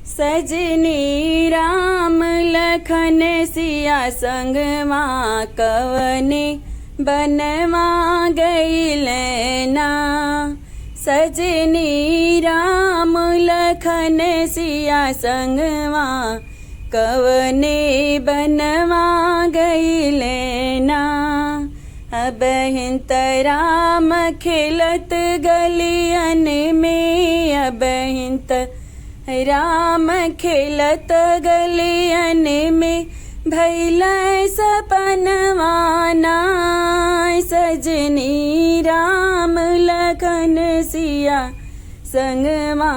सजनी राम लखन सिया संगमा कवने बनवा गईलना। सजनी राम लखन सिया संगवा कवने बनवा गईलना। अब हिंत राम खिलत गलियन में, अब हिंत राम खिलत गलियन में भैल सपनवाना। सजनी राम लखन सिया संगवा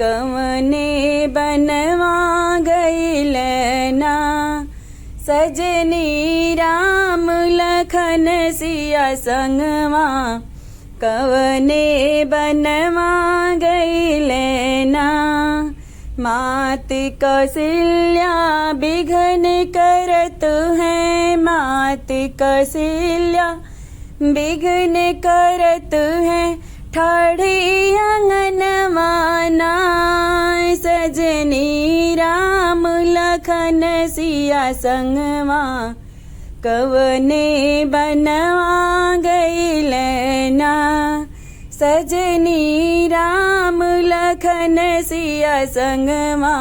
कवने बनवा गईलना। सजनी राम लखन सिया संगवा कवने बनवा गईलना। मात कौशल्या बिघन करत है, मात कौशल्या बिघन करत है ठाढ़ी आंगनवाना। सजनी राम लखन सिया संगवा कवने बनवा गईलना। सजनी राम लखन सिया संगवा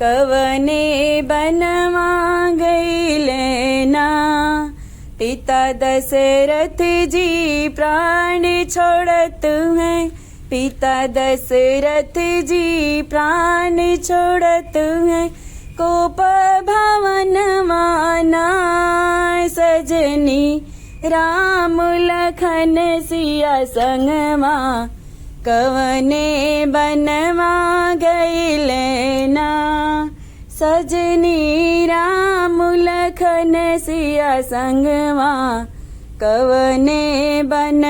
कवने बनवा गईलना। पिता दशरथ जी प्राण छोड़त हैं, पिता दशरथ जी प्राण छोड़त हैं कोप भवनवाना। सजनी राम लखन सिया संगवा कवने बनवा गईलना। सजनी राम लखन सिया संगवा कवने बन